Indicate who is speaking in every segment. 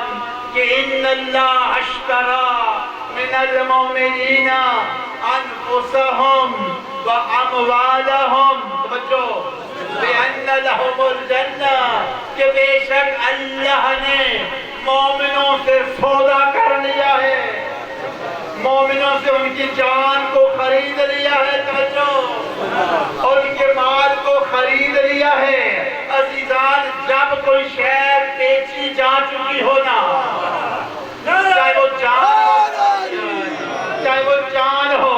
Speaker 1: قرآن کہ ان اللہ اشترى من المؤمنین انفسهم واموالهم توجہ بان لهم الجنہ کہ بے شک اللہ نے مومنوں سے سودا کر لیا ہے، مومنوں سے ان کی جان کو خرید لیا ہے، توجہ، اور ان کے مال کو خرید لیا ہے۔ عزیزان، جب کوئی شے بیچی جا چکی ہو نا، چاہے وہ جان ہو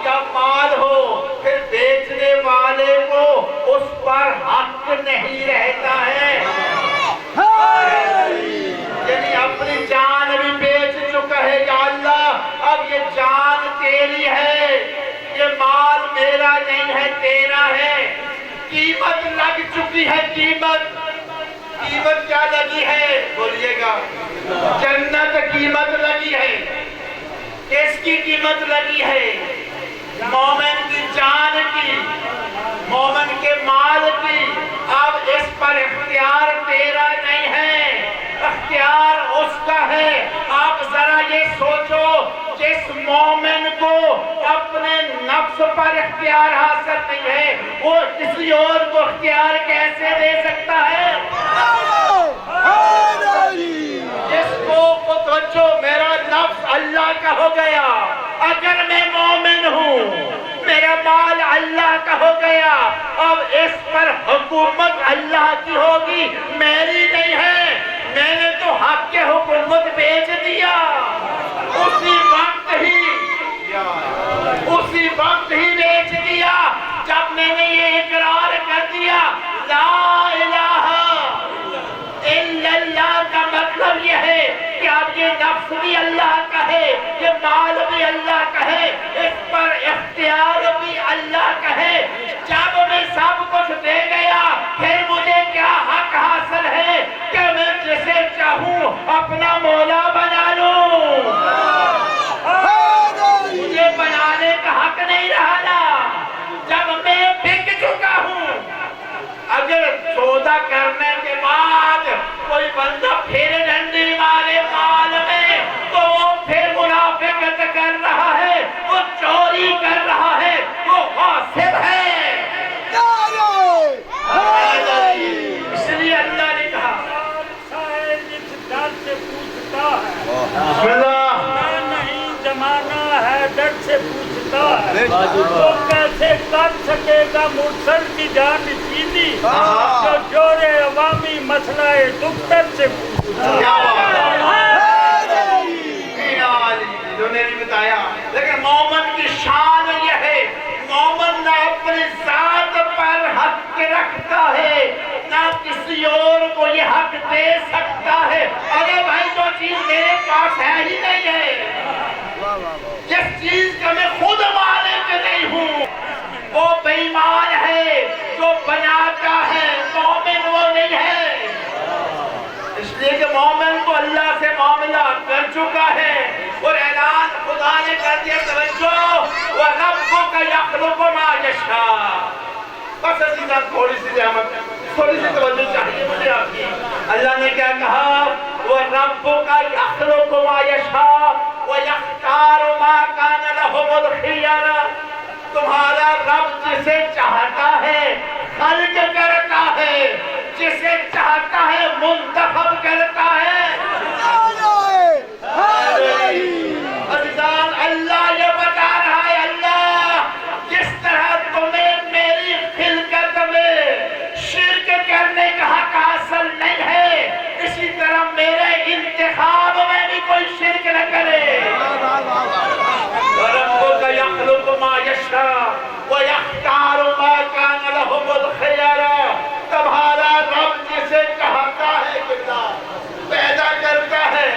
Speaker 1: یا مال ہو، پھر بیچنے والے کو اس پر حق نہیں رہتا ہے۔ یعنی اپنی جان بھی بیچ چکا ہے، یا اللہ اب یہ جان تیری ہے، یہ مال میرا نہیں ہے، تیرا ہے۔ قیمت لگ چکی ہے، قیمت کیا لگی ہے؟ بولیے گا، جنت قیمت لگی ہے۔ کس کی قیمت لگی ہے؟ مومن کی جان کی، مومن کے مال کی۔ اب اس پر اختیار تیرا نہیں ہے، اختیار اس کا ہے۔ آپ ذرا یہ سوچو، جس مومن کو اپنے نفس پر اختیار حاصل نہیں ہے، وہ کسی اور کو اختیار کیسے دے سکتا ہے؟ جس کو توجہ، میرا نفس اللہ کا ہو گیا، اگر میں مومن ہوں، میرا مال اللہ کا ہو گیا، اب اس پر حکومت اللہ کی ہوگی، میری نہیں ہے۔ میں نے تو حق کے حکومت بیچ دیا۔ اسی وقت ہی بیچ دیا جب میں نے یہ اقرار کر دیا، لا الہ الا اللہ کا مطلب یہ ہے کہ اب یہ نفس بھی اللہ کا ہے، یہ مال بھی اللہ کا ہے، اس پر اختیار بھی اللہ کا ہے۔ جب میں سب کچھ دے گیا، پھر مجھے کیا حق حاصل ہے کہ میں جسے چاہوں اپنا مولا بنا لوں؟ مجھے بنانے کا حق نہیں رہا نا، جب میں بک چکا ہوں۔ اگر سودا کرنے کے بعد کوئی بندہ پھر ڈنڈی مارے مال میں، تو وہ پھر منافقت کر رہا ہے، وہ چوری کر رہا ہے، وہ غاصب ہے۔ اس لیے اللہ نے کہا، بسم اللہ،
Speaker 2: میں نہیں زمانہ ہے در سے پوچھتا ہے، وہ کیسے کر سکے گا مرسل کی جانشینی جو جوڑے عوامی مسئلہ دختر سے پوچھتا ہے۔
Speaker 1: انہوں نے بھی بتایا، لیکن مومن کی شان یہ ہے، مومن نہ اپنی ذات پر حق رکھتا ہے، نہ کسی اور کو یہ حق دے سکتا ہے۔ ارے بھائی، جو چیز میرے پاس ہے ہی نہیں ہے، جس چیز کا میں خود مالک نہیں ہوں، وہ بے ایمان ہے۔ جو بناتا ہے، مومن وہ نہیں ہے۔ اس لیے کہ مومن کو اللہ سے معاملہ کر چکا ہے، اور اعلان خدا نے کر دیا، توجہ، وَرَبُّكَ يَخْلُقُ مَا يَشَاءُ۔ بس عزیزان، تھوڑی سی توجہ چاہیے مجھے آپ کی۔ اللہ نے کیا کہا؟ وَرَبُّكَ يَخْلُقُ مَا يَشَاءُ وَيَخْتَارُ مَا كَانَ لَهُمُ الْخِيَرَةُ۔ تمہارا رب جسے چاہتا ہے خلق کرتا ہے، جسے چاہتا ہے منتخب کرتا ہے۔ عزیزان، اللہ یہ بتا رہا ہے، اللہ جس طرح تمہیں میری خلقت میں شرک کرنے کا حق حاصل نہیں ہے، اسی طرح میرے انتخاب میں بھی کوئی شرک نہ کرے۔ وَرَبُّكَ يَخْلُقُ مَا يَشَاءُ وَيَخْتَارُ مَا كَانَ لَهُمُ الْخِيَرَةُ۔ تمہارا رب جسے چاہتا ہے پیدا کرتا ہے،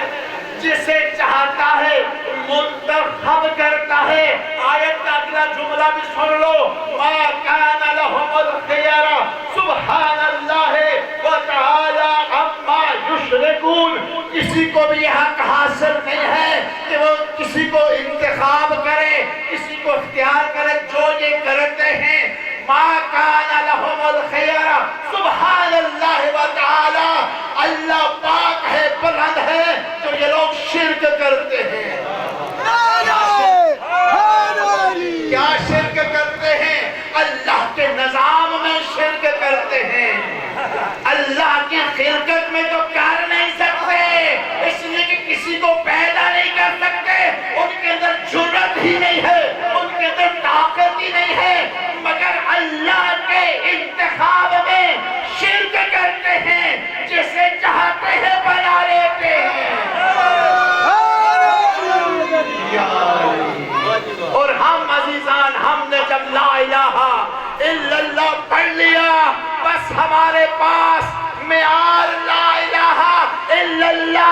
Speaker 1: جسے چاہتا ہے منتخب کرتا ہے۔ آیت کا اگلا جملہ بھی سن لو، مَا كَانَ لَهُمُ الْخِيَرَةُ سُبْحَانَ اللَّهِ وَتَعَالَىٰ عَمَّا يُشْرِكُونَ۔ کسی کو بھی یہ حق حاصل نہیں ہے کہ وہ کسی کو انتخاب کرے، کسی کو اختیار کرے۔ جو یہ کرتے ہیں، مَا كَانَ لَهُمُ الْخِيَرَةُ سُبْحَانَ اللَّهِ وَتَعَالَىٰ، اللہ پاک ہے، بلند ہے،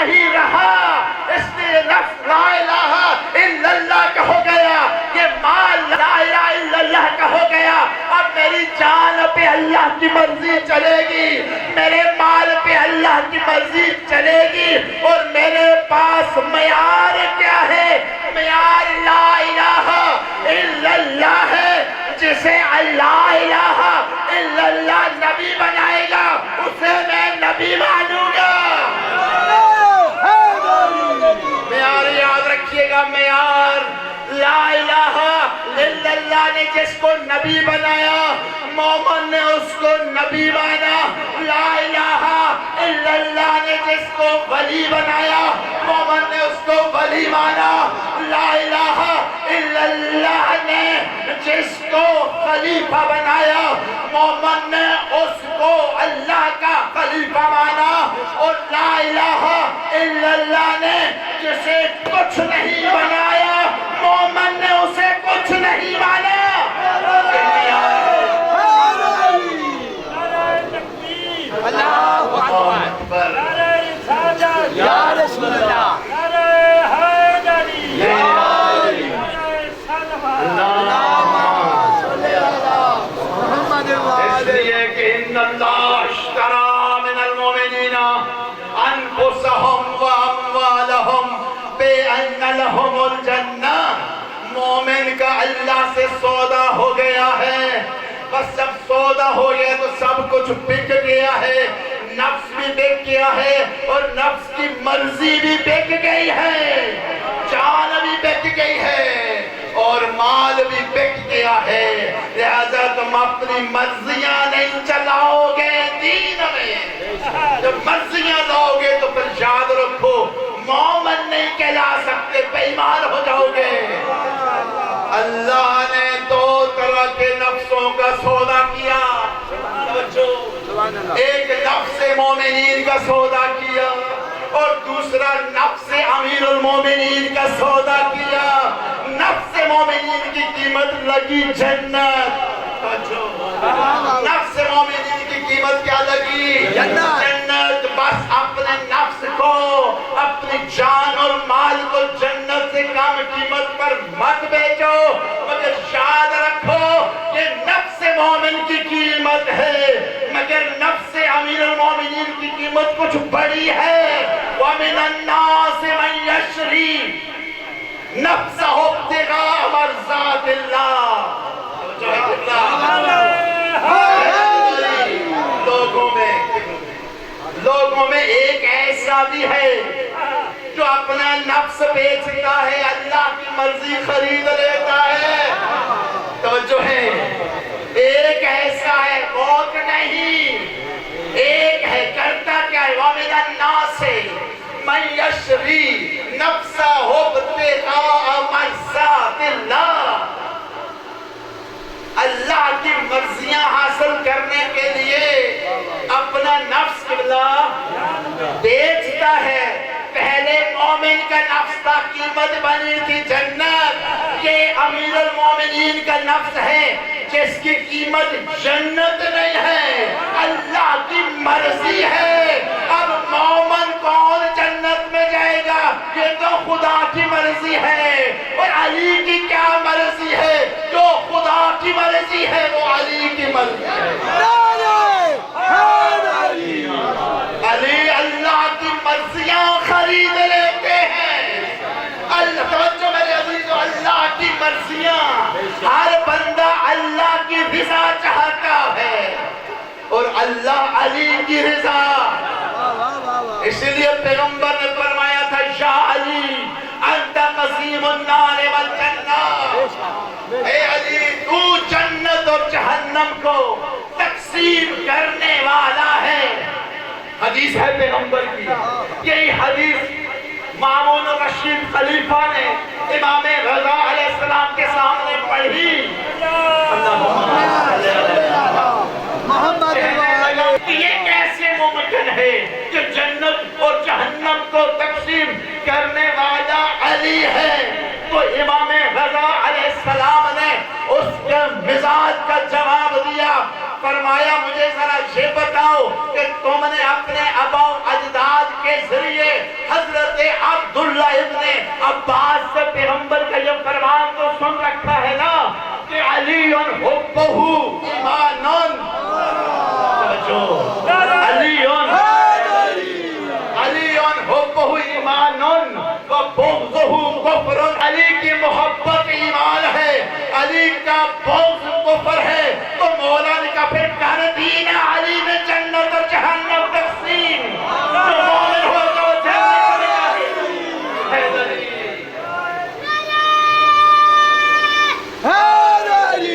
Speaker 1: ہی رہا، اس لیے نفس لا الہ الا اللہ کا ہو گیا، یہ مال لا الہ الا اللہ کا ہو گیا۔ اب میری جان پہ اللہ کی مرضی چلے گی، میرے مال پہ اللہ کی مرضی چلے گی، اور میرے پاس معیار کیا ہے؟ معیار لا الہ الا اللہ ہے۔ جسے لا الہ الا اللہ نبی بنائے گا اسے میں نبی مانوں گا۔ معیار یاد رکھیے گا، معیار لا الہ الا اللہ نے جس کو نبی بنایا، مومن نے اس کو نبی مانا۔ لا الہ الا اللہ نے جس کو ولی بنایا، مومن نے اس کو ولی مانا۔ لا الہ الا اللہ نے جس کو خلیفہ بنایا، مومن نے اس کو اللہ کا خلیفہ مانا۔ اور لا الہ الا اللہ نے جسے کچھ نہیں بنایا، مومن نے اسے کچھ نہیں مانا۔
Speaker 2: اللہ اکبر، یا رسول اللہ،
Speaker 1: اس لیے کہ ان اللہ اشترى من المؤمنین انفسهم واموالهم بان لهم الجنہ۔ مومن کا اللہ سے سودا ہو گیا ہے، بس جب سودا ہو گیا تو سب کچھ بک گیا ہے، نفس بھی بک گیا ہے اور نفس کی مرضی بھی بک گئی ہے، جان بھی بک گئی ہے اور مال بھی بک گیا ہے۔ لہذا تم اپنی مرضیاں نہیں چلاؤ گے دین میں، جب مرضیاں لاؤ گے تو پھر یاد رکھو مومن نہیں کہلا سکتے، بے ایمان ہو جاؤ گے۔ اللہ نے دو طرح کے نفسوں کا سودا کیا، ایک نفس مومنین کا سودا کیا اور دوسرا نفس امیر المومنین کا سودا کیا۔ نفس مومنین کی قیمت لگی جنت، نفس مومنین کی قیمت کیا لگی؟ جنت۔ بس اپنے نفس کو، اپنی جان اور مال کو جنت سے کم قیمت پر مت بیچو، مگر یاد رکھو کہ نفس مومن کی قیمت ہے، مگر نفس امیر المومنین کی قیمت کچھ بڑی ہے۔ وَمِنَ النَّاسِ مَن يَشْرِي نَفْسَهُ ابْتِغَاءَ مَرْضَاتِ اللَّهِ۔ لوگوں میں ایک ایسا بھی ہے جو اپنا نفس بیچتا ہے، اللہ کی مرضی خرید لیتا ہے۔ توجہ ہے، ایک ایسا ہے، بہت نہیں، ایک ہے، کرتا کیا ہے؟ وَمِنَ النَّاسِ مَن يَشْرِي نَفْسَهُ ابْتِغَاءَ مَرْضَاتِ اللَّهِ۔ اللہ کی مرضیاں حاصل کرنے کے لیے اپنا نفس بیچتا ہے۔ پہلے مومن کا نفس کا قیمت بنی تھی جنت، یہ امیر المومنین کا نفس ہے جس کی قیمت جنت نہیں ہے، اللہ کی مرضی ہے۔ اب مومن کون جنت میں جائے گا؟ یہ تو خدا کی مرضی ہے۔ اور علی کی کیا مرضی ہے؟ جو خدا کی مرضی ہے وہ علی کی مرضی ہے۔ علی اللہ کی مرضیاں خرید لیتے ہیں۔ توجہ میرے عزیزو، اللہ کی مرضیاں، ہر بندہ اللہ کی رضا چاہتا ہے اور اللہ علی کی رضا۔ اس لیے پیغمبر نے فرمایا تھا، یا علی انت قسیم النار والجنہ، اے علی تو جنت اور جہنم کو تقسیم کرنے والا ہے۔ حدیث ہے پیغمبر کی، یہی حدیث مامون الرشید خلیفہ نے امام رضا علیہ السلام کے سامنے پڑھی۔ یہ کیسے ممکن ہے کہ جنت اور جہنم کو تقسیم کرنے والا علی ہے؟ تو امام رضا علیہ السلام نے اس کے مزاج کا جواب دیا، فرمایا مجھے ذرا یہ بتاؤ کہ تم نے اپنے آبا و اجداد کے ذریعے حضرت عبداللہ ابن عباس سے پیغمبر کا یہ فرمان تو سن رکھا ہے نا کہ علی حبہ ایمان، علی حبہ ایمان و بغضہ کفر، علی کی محبت ایمان ہے، علی کا بغض کفر ہے، تو مولا نے کہا پھر کر دینا علی میں جنت اور جہنم تقسیم، جو مومن ہوگا وہ جنت میں جائے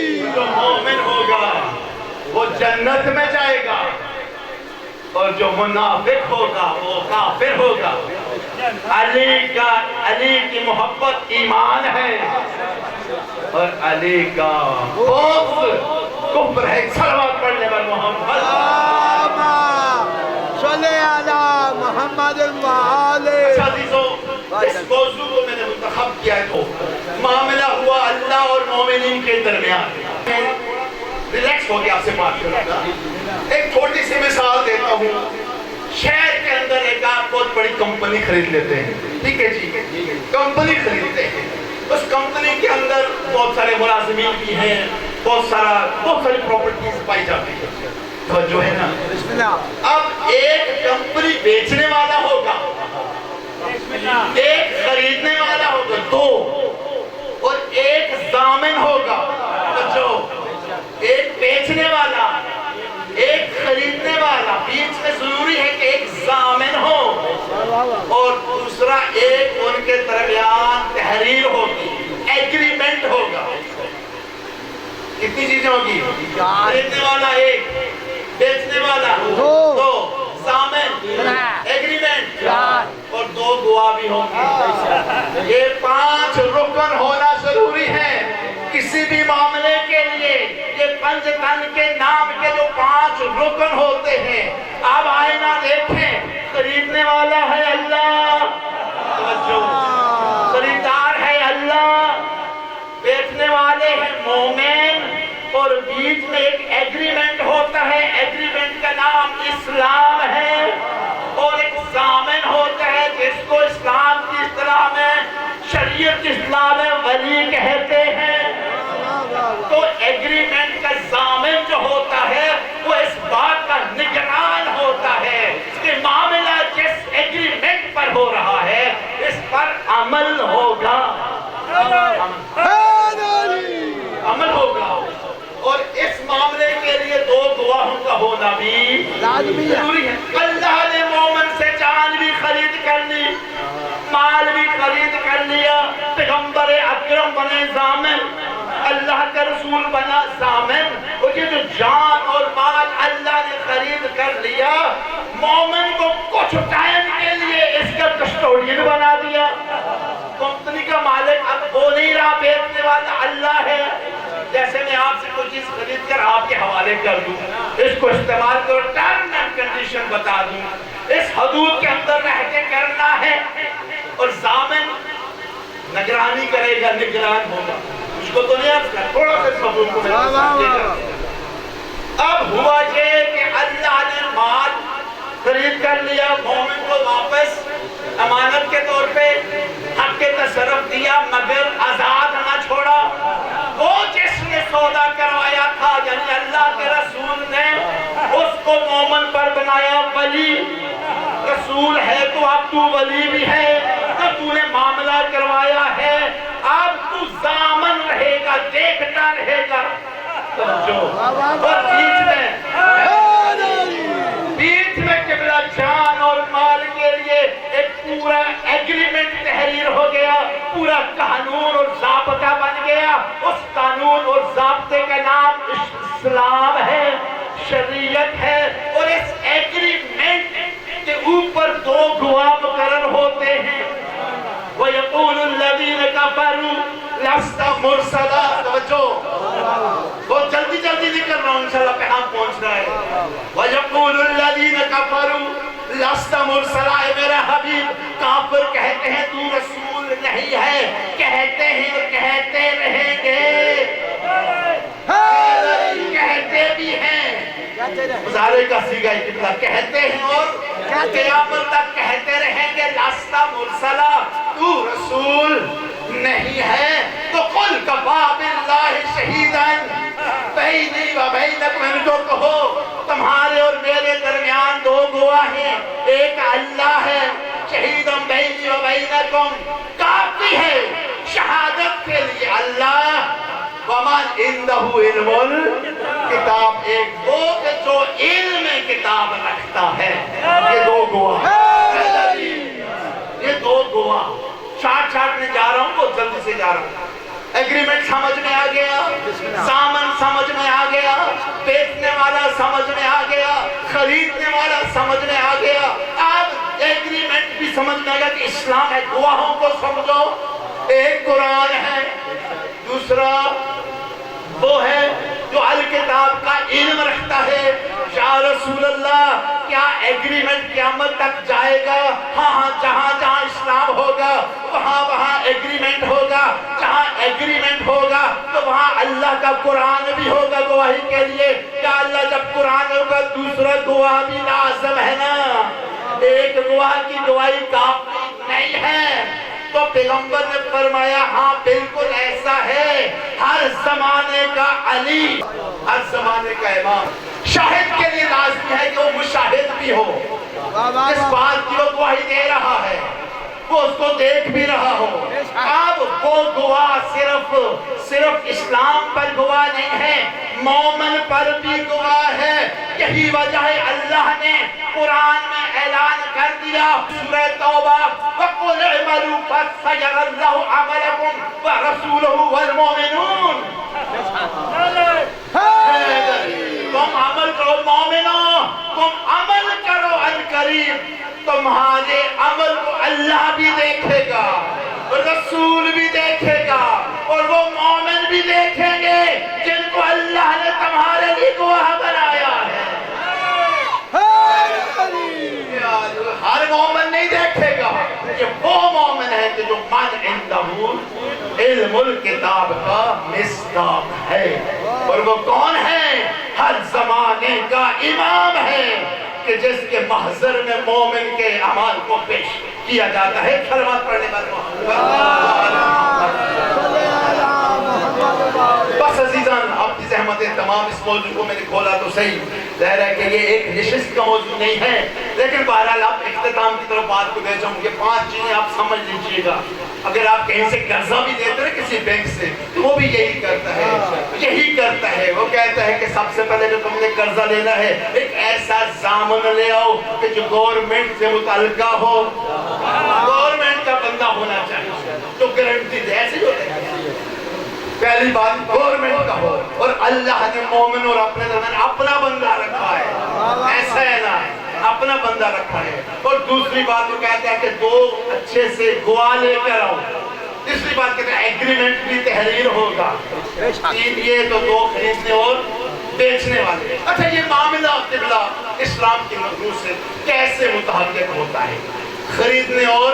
Speaker 1: گا، جو مومن ہوگا وہ جنت میں جائے گا، اور جو منافق ہوگا وہ کافر ہوگا۔ علی کی محبت ایمان ہے اور علی کا بغض کفر ہے۔ صلوات پڑھنے پر محمد
Speaker 3: صلی علی محمد وآلہ۔
Speaker 1: عزیزو، اس موضوع کو میں نے منتخب کیا تو معاملہ ہوا اللہ اور مومنین کے درمیان۔ ریلیکس ہو کے آپ سے بات کروں، ایک چھوٹی سی مثال دیتا ہوں۔ شہر کے اندر ایک آپ بہت بڑی کمپنی خرید لیتے ہیں، ٹھیک ہے جی، کمپنی خریدتے ہیں، اس کمپنی کے اندر بہت سارے ملازمین بھی ہیں، بہت ساری پراپرٹیز پائی جاتی ہیں، تو جو ہے نا اب ایک کمپنی بیچنے والا ہوگا، ایک خریدنے والا ہوگا، دو، اور ایک ضامن ہوگا، جو ایک بیچنے والا ایک خریدنے والا، بیچ میں ضروری ہے کہ ایک ضامن ہو اور دوسرا ایک ان کے درمیان تحریر ہوگی، ایگریمنٹ ہوگا۔ کتنی چیزیں ہوگی؟ خریدنے والا ایک، بیچنے والا دو، ضامن، ایگریمنٹ، اور دو گواہ بھی ہوں گے۔ یہ 5 رکن ہونا ضروری ہے کسی بھی معاملے کے لیے۔ یہ 5 تن کے نام کے جو 5 رکن ہوتے ہیں، اب آئینہ دیکھیں، خریدنے والا ہے اللہ، خریدار ہے اللہ، بیچنے والے ہیں مومن، اور بیچ میں ایک ایگریمنٹ ہوتا ہے، ایگریمنٹ کا نام اسلام ہے، اور ایک ضامن ہوتا ہے جس کو اسلام کی اصطلاح میں، شریعت اسلام میں ولی کہتے ہیں۔ تو ایگریمنٹ کا ضامن جو ہوتا ہے وہ اس بات کا نگران ہوتا ہے کہ معاملہ جس ایگریمنٹ پر ہو رہا ہے اس پر عمل ہوگا، عمل ہوگا، اور اس معاملے کے لیے 2 گواہوں کا ہونا بھی ضروری ہے۔ اللہ نے مومن سے جان بھی خرید کر لی، مال بھی خرید کر لیا، پیغمبر اکرم بنے ضامن، اللہ کا رسول بنا ضامن، اور یہ جو جان اور مال اللہ نے خرید کر لیا، مومن کو کچھ ٹائم کے لیے اس کا کسٹوڈین بنا دیا۔ کمپنی کا مالک اب وہ نہیں رہا، بیچنے والا اللہ ہے۔ جیسے میں آپ سے کوئی چیز خرید کر آپ کے حوالے کر دوں، اس کو استعمال کرو، ٹرم اینڈ کنڈیشن بتا دوں، اس حدود کے اندر رہ کے کرنا ہے، اور ضامن نگرانی کرے گا، نگران ہوگا، اس کو تو نہیں عرض کر، تھوڑا سے ثبوت کو میں سمجھے گا۔ اب ہوا یہ کہ اللہ نے مال خرید کر لیا، مومن کو واپس امانت کے طور پہ حق کے تصرف دیا، مگر آزاد نہ چھوڑا۔ وہ جس نے سودا کروایا تھا، یعنی اللہ کے رسول نے اس کو مومن پر بنایا ولی، رسول ہے تو اب تو ولی بھی ہے، تو نے معاملہ کروایا ہے، اب تو ضامن رہے گا، دیکھتا رہے گا، اور بیچ میں قبلہ جان اور مال کے لیے ایک پورا ایگریمنٹ تحریر ہو گیا، پورا قانون اور ضابطہ بن گیا۔ اس قانون اور ضابطے کا نام اسلام ہے، شریعت ہے، اور اس ایگریمنٹ کے اوپر 2 گواہ مقرر ہوتے ہیں۔ وَيَقُولُ الَّذِينَ كَفَرُوا لَسْتَ مُرْسَلًا، توجہ، بہت جلدی نکل رہا ہوں، انشاءاللہ پیغام پہنچ رہا ہے۔ وَيَقُولُ الَّذِينَ كَفَرُوا لَسْتَ مُرْسَلًا، اے میرا حبیب، کافر کہتے ہیں تو رسول نہیں ہے، کہتے ہیں اور کہتے رہیں گے، کہتے بھی ہیں، مظاہرے کا صیغہ قبلہ کہتے ہیں اور قیامت تک کہتے رہیں گے لست مرسلا، تو رسول نہیں ہے، تو قل کفی باللہ شہیدا بینی و بینکم، ان کو کہو تمہارے اور میرے درمیان دو گواہ ہیں، ایک اللہ ہے، شہیدا بینی و بینکم، کافی ہے شہادت کے لیے اللہ، ومن عنده علم الکتاب، ایک وہ کہ جو علم کتاب رکھتا ہے، یہ دو گواہ، یہ دو گواہ، شارٹ میں جا رہا ہوں، بہت جلدی سے جا رہا ہوں، ایگریمنٹ سمجھ میں آ گیا، سامان سمجھ میں آ گیا، بیچنے والا سمجھ میں آ گیا، خریدنے والا سمجھ میں آ گیا، اب ایگریمنٹ بھی سمجھ میں آ گیا کہ اسلام ہے، گواہوں کو سمجھو، ایک قرآن ہے، دوسرا وہ ہے جو الکتاب کا علم رکھتا ہے، یا رسول اللہ کیا ایگریمنٹ قیامت تک جائے گا؟ ہاں جہاں جہاں اسلام ہوگا وہاں وہاں ایگریمنٹ ہوگا، جہاں ایگریمنٹ ہوگا تو وہاں اللہ کا قرآن بھی ہوگا گواہی کے لیے، یا اللہ جب قرآن ہوگا دوسرا گواہ بھی لازم ہے نا، ایک گواہ کی گواہی کافی نہیں ہے، تو پیغمبر نے فرمایا ہاں بالکل ایسا ہے، ہر زمانے کا علی، ہر زمانے کا امام، شاہد کے لیے لازمی ہے کہ وہ مشاہد بھی ہو، اس بات کی وہ گواہی دے رہا ہے، وہ اس کو دیکھ بھی رہا ہو، اب وہ گواہ صرف اسلام پر گواہ نہیں ہے، مومن پر بھی گواہ ہے، یہی وجہ ہے اللہ نے قرآن میں اعلان کر دیا سورہ توبہ وَقُلْ اعْمَلُوا فَسَيَرَى اللَّهُ عَمَلَكُمْ وَرَسُولُهُ وَالْمُؤْمِنُونَ، تم عمل کرو مومنوں، تم عمل کرو عنقریب تمہارے عمل کو اللہ بھی دیکھے گا، رسول بھی دیکھے گا، اور وہ مومن بھی دیکھیں گے جن کو اللہ نے تمہارے لیے گواہ بنایا ہے، ہر مومن نہیں دیکھے گا، یہ وہ مومن ہے کہ جو من عندہ علم الکتاب کا مصداق ہے، اور وہ کون ہے؟ ہر زمانے کا امام ہے کہ جس کے محضر میں مومن کے اعمال کو پیش کیا جاتا ہے، کلمات پڑھنے بس عزیزان آپ کی زحمت تمام اس موضوع کو میں نے کھولا تو صحیح، ظاہر ہے کہ یہ ایک نشست کا موضوع نہیں ہے، لیکن بہرحال آپ اختتام کی طرف بات کو لے جاؤں گے، 5 چیزیں آپ سمجھ لیجئے گا، اگر آپ کہیں سے قرضہ بھی دیتے ہیں کسی بینک سے تو وہ بھی یہی کرتا ہے، وہ کہتا ہے کہ سب سے پہلے جو تم نے قرضہ لینا ہے ایک ایسا ضامن لے آؤ کہ جو گورنمنٹ سے متعلقہ ہو، گورنمنٹ کا بندہ ہونا چاہیے جو گارنٹی دے، ایسے جو پہلی بات گورنمنٹ کا ہو، اور اللہ نے مومن اور اپنے درمیان اپنا بندہ رکھا ہے، ایسا ہے نا اپنا بندہ رکھا ہے، اور دوسری بات وہ کہتا ہے کہ 2 اچھے سے گواہ لے کر آؤ، تیسری بات کہتے ہیں ایگریمنٹ بھی تحریر ہوگا، 3 یہ تو 2 خریدنے اور بیچنے والے، اچھا یہ معاملہ قبلہ اسلام کی نظر سے کیسے متحقق ہوتا ہے؟ خریدنے اور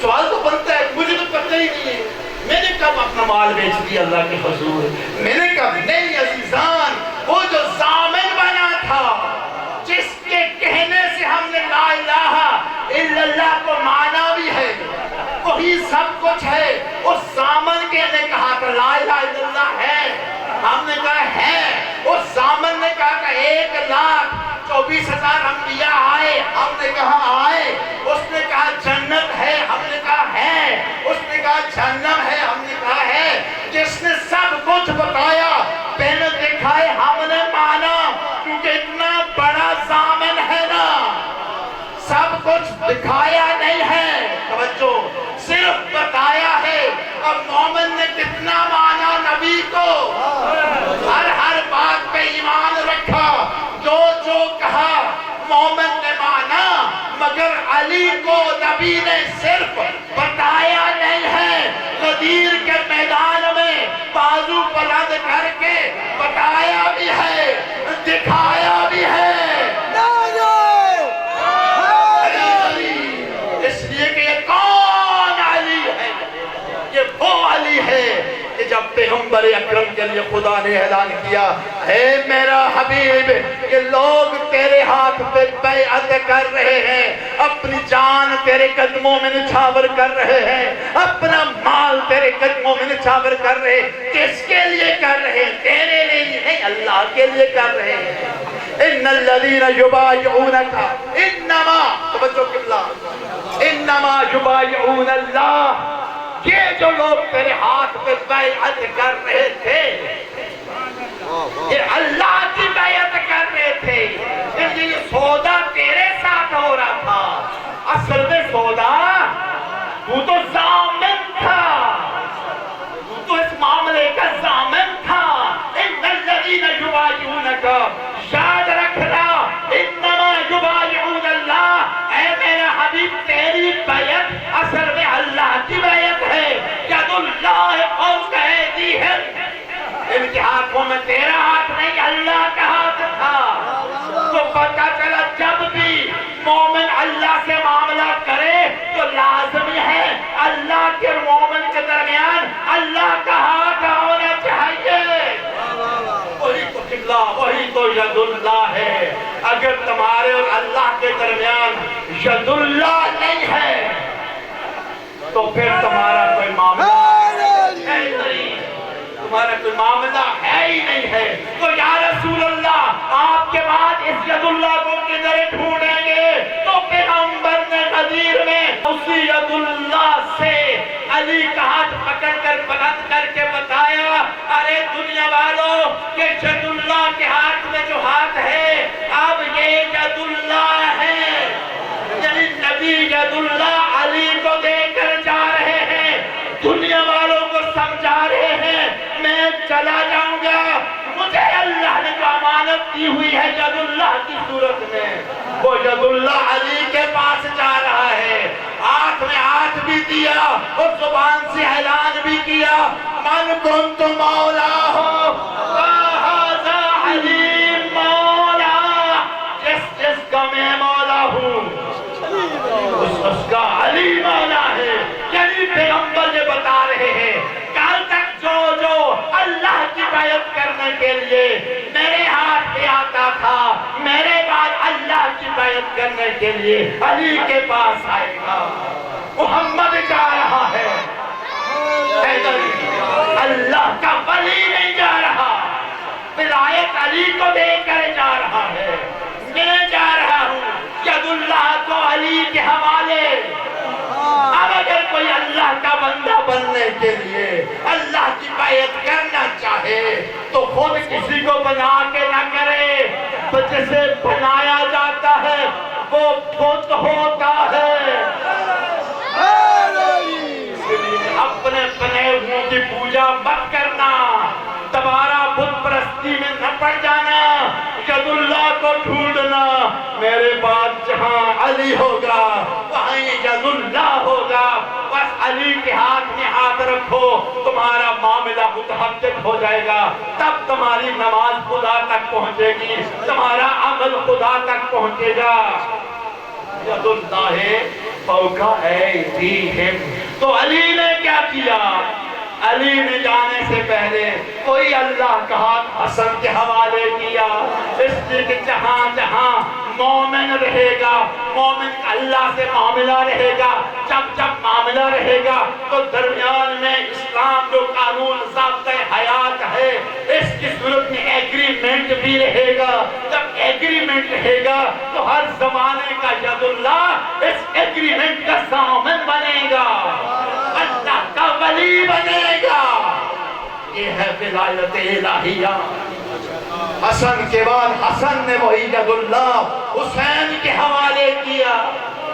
Speaker 1: سوال تو بنتا ہے مجھے تو پتہ ہی نہیں ہے میں نے کب اپنا مال بیچ دیا اللہ کے حضور، میں نے کب نہیں عزیزان، وہ جو ضامن بنا تھا جس کے کہنے سے ہم نے لا الہ الا اللہ کو مانا بھی ہے، وہی سب کچھ ہے، اس ضامن کے نے کہا تھا لا الہ الا اللہ ہے، ہم نے کہا ہے، اس ضامن نے کہا کہ 1,24,000 انبیاء آئے، ہم نے کہا آئے، اس نے کہا جنت ہے، ہم نے کہا ہے، اس نے کہا جہنم ہے، ہم نے کہا ہے، جس نے سب کچھ بتایا پہلے دکھائے ہم نے مانا، کیونکہ اتنا بڑا ضامن ہے نا، سب کچھ دکھایا نہیں ہے، توجہ صرف بتایا ہے، اب مومن نے کتنا مانا نبی کو، ہر بات پہ ایمان رکھا، جو کہا مومن نے مانا، مگر علی کو نبی نے صرف بتایا نہیں ہے، غدیر کے میدان میں بازو بلند کر کے بتایا بھی ہے، دکھایا بھی ہے، اس لیے کہ یہ کون علی ہے؟ یہ وہ علی ہے کہ جب پیغمبر پیغمبر اکرم کے لیے خدا نے اعلان کیا، اے میرا حبیب، یہ لوگ تیرے ہاتھ پہ بیعت کر رہے ہیں، اپنی جان تیرے قدموں میں نچھاور کر رہے ہیں، اپنا مال تیرے قدموں میں نچھاور کر رہے ہیں۔ کس کے لیے کر رہے ہیں؟ تیرے لیے نہیں، اللہ کے لیے کر رہے ہیں۔ ان الذین یبایعونک انما، توجہ قبلہ، انما یبایعون اللہ، یہ جو لوگ تیرے ہاتھ پہ بیعت کر رہے تھے یہ اللہ کی بیعت کر رہے تھے، یہ سودا تیرے ساتھ ہو رہا تھا، اصل میں سودا تو تو ضامن تھا، تو اس معاملے کا ضامن تھا۔ ان الذین یبایعونک، یاد رکھنا، انما یبایعون اللہ، اے میرا حبیب تیری بیعت اصل میں اللہ کی بیعت ہے۔ ید اللہ فوق ایدیہم، ان کے ہاتھوں میں تیرا ہاتھ نہیں، اللہ کا ہاتھ تھا۔ تو پتہ چلا جب بھی مومن اللہ سے معاملہ کرے تو لازمی ہے اللہ کے مومن کے درمیان اللہ کا ہاتھ ہونا چاہیے۔ وہی تو قبلہ، وہی تو ید اللہ ہے۔ اگر تمہارے اور اللہ کے درمیان ید اللہ نہیں ہے تو پھر تمہارا کوئی معاملہ ہے نہیں، تمہارا کوئی معاملہ ہے ہی نہیں ہے۔ تو یا رسول اللہ، آپ کے بعد اس ید اللہ کو کدھر ڈھونڈیں گے؟ تو پیغمبر نے غدیر میں اسی ید اللہ سے علی کا ہاتھ پکڑ کر بلند کر کے بتایا، ارے دنیا والوں کہ ید اللہ کے ہاتھ میں جو ہاتھ ہے اب یہ ید اللہ ہے، یعنی نبی ید اللہ علی کو دے کر جا رہے ہیں، دنیا والوں کو سمجھا رہے ہیں میں چلا جاؤں گا، مجھے اللہ نے جو امانت دی ہوئی ہے ید اللہ کی صورت میں، وہ ید اللہ علی کے پاس جا رہا ہے۔ ہاتھ میں ہاتھ بھی دیا اور زبان سے اعلان بھی کیا، من کنت مولا ہو فہذا علی مولا، جس کا میں مولا ہوں اس کا علی مولا ہے۔ یعنی پیغمبر یہ بتا رہے ہیں کل تک جو اللہ کی بیعت کرنے کے لیے میرے ہاتھ پہ آتا تھا، میرے بعد اللہ کی بیعت کرنے کے لیے علی کے پاس آئے گا۔ محمد جا رہا ہے، اللہ کا ولی نہیں جا رہا، ولایت علی کو دے کر جا رہا ہے۔ میں جا رہا ہوں ید اللہ کو علی کے حوالے۔ اب اگر کوئی اللہ کا بندہ بننے کے لیے اللہ کی بیعت کرنا چاہے تو خود کسی کو بنا کے نہ کرے، تو جسے بنایا جاتا ہے وہ خود ہوتا ہے۔ اپنے بنے ہوئے کی پوجا مت کرنا، دوبارہ بت پرستی میں نہ پڑ جانا، ید اللہ کو ڈھونڈنا، میرے بعد جہاں علی ہوگا وہیں ید اللہ ہوگا، بس علی کے ہاتھ میں ہاتھ رکھو، تمہارا معاملہ متحقق ہو جائے گا، تب تمہاری نماز خدا تک پہنچے گی، تمہارا عمل خدا تک پہنچے گا۔ ید اللہ فوق ایدیہم، تو علی نے کیا کیا؟ علی نے جانے سے پہلے کوئی اللہ کا ہاتھ حسن کے حوالے کیا، اس لیے کہ جہاں جہاں مومن رہے گا، مومن کا اللہ سے معاملہ رہے گا، جب معاملہ رہے گا تو درمیان میں اسلام جو قانون ضابطۂ حیات ہے اس کی صورت میں ایگریمنٹ بھی رہے گا۔ جب ایگریمنٹ رہے گا تو ہر زمانے کا ید اللہ اس ایگریمنٹ کا ضامن بنے گا، اللہ کا ولی بنے گا۔ یہ ہے ولایت الہیہ۔ حسن کے بعد حسن نے وہی ید اللہ حسین کے حوالے کیا،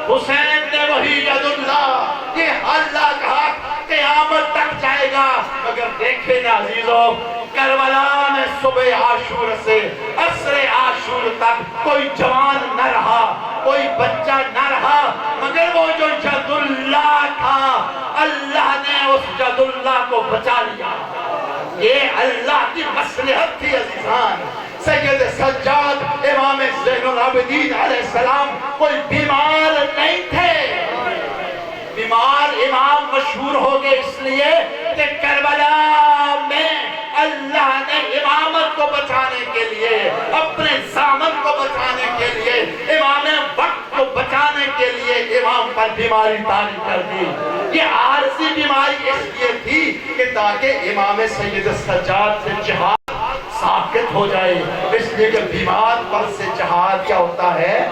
Speaker 1: حسین نے وہی ید اللہ، یہ اللہ کا ہاتھ قیامت تک جائے گا۔ مگر دیکھیں نا عزیزوں، کربلا میں صبح عاشور سے عصر عاشور تک کوئی جوان نہ رہا، کوئی بچہ نہ رہا، مگر وہ جو ید اللہ تھا اللہ نے اس ید اللہ کو بچا لیا۔ یہ اللہ کی مصلحت تھی عزیزان۔ سید سجاد امام زین العابدین علیہ السلام کوئی بیمار نہیں تھے، بیمار امام مشہور ہو گئے اس لیے کہ کربلا میں اللہ نے امامت کو بچانے کے لیے، اپنے زامن کو بچانے کے لیے، امام وقت کو بچانے کے لیے امام پر بیماری طاری کر دی۔ یہ عارضی بیماری اس لیے تھی کہ تاکہ امام سید السجاد سے جہاد ساکت ہو جائے، اس لیے کہ بیمار پر سے جہاد کیا ہوتا ہے؟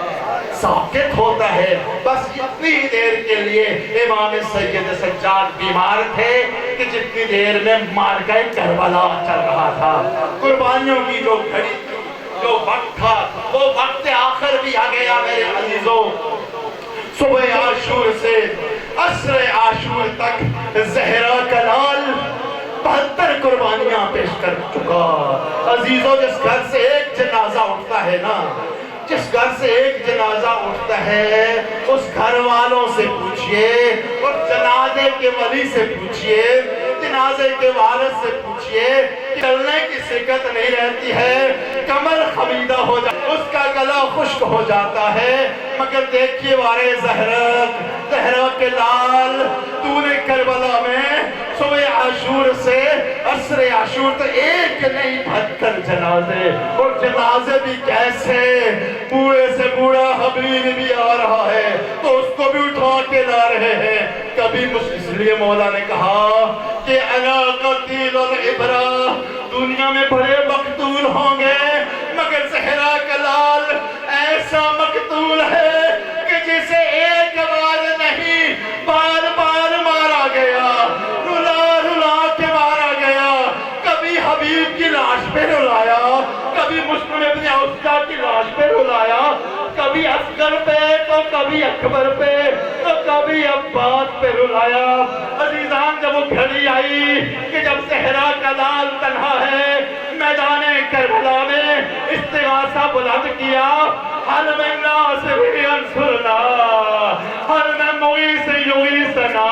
Speaker 1: ساکت ہوتا ہے۔ بس اتنی دیر کے لیے امام سید سجاد بیمار تھے کہ جتنی دیر میں معرکہ کربلا چل رہا تھا، قربانیوں کی جو گھڑی تھی، جو وقت تھا، وہ وقت آخر بھی آ گیا میرے عزیزوں۔ صبح عاشور سے عصر عاشور تک زہرا کا لال 72 قربانیاں پیش کر چکا۔ عزیزوں، جس گھر سے ایک جنازہ اٹھتا ہے نا، جس گھر سے ایک جنازہ اٹھتا ہے، اس گھر والوں سے پوچھئے، اور جنازے کے ولی سے پوچھئے، جنازے کے وارث سے پوچھئے، چلنے کی سکت نہیں رہتی ہے، کمر خمیدہ ہو جاتا، اس کا گلا خشک ہو جاتا ہے، مگر دیکھیے وارے زہرا کے لال، تو نے کربلا میں صبح عاشور سے عصر عاشور تک ایک نہیں 72 جنازے، اور جنازے بھی کیسے؟ بوڑھے سے بوڑھا حبیب بھی آ رہا ہے تو اس کو بھی اٹھا کے لا رہے ہیں۔ کبھی اس لیے مولا نے کہا کہ انا قتیل العبرہ، دنیا میں بڑے مقتول ہوں گے مگر زہرا کا لال ایسا مقتول ہے کہ جسے ایک بار نہیں بار بار مارا گیا، رلا رلا کے مارا گیا۔ کبھی حبیب کی لاش پہ رلایا، کبھی مسلم ابن عوفہ کی لاش پہ رلایا، کبھی اصغر پہ تو کبھی اکبر پہ تو کبھی عباس پہ رلایا۔ عزیزان، جب وہ گھڑی آئی کہ جب زہرا کا لال تنہا ہے، میدان کربلا میں استغاثہ بلند کیا، حل من ناصر ینصرنا، حل من مغیث یغیثنا،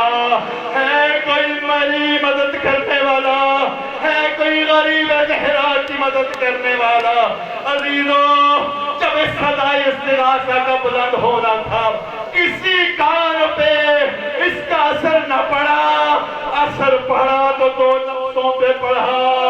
Speaker 1: ہے کوئی مری مدد کرنے والا، ہے کوئی غریب زہرا کی مدد کرنے والا۔ عزیزوں، جب اس صدائے استغاثہ کا بلند ہونا تھا، کسی کان پہ اس کا اثر نہ پڑا، اثر پڑا تو دو نفسوں پہ پڑا۔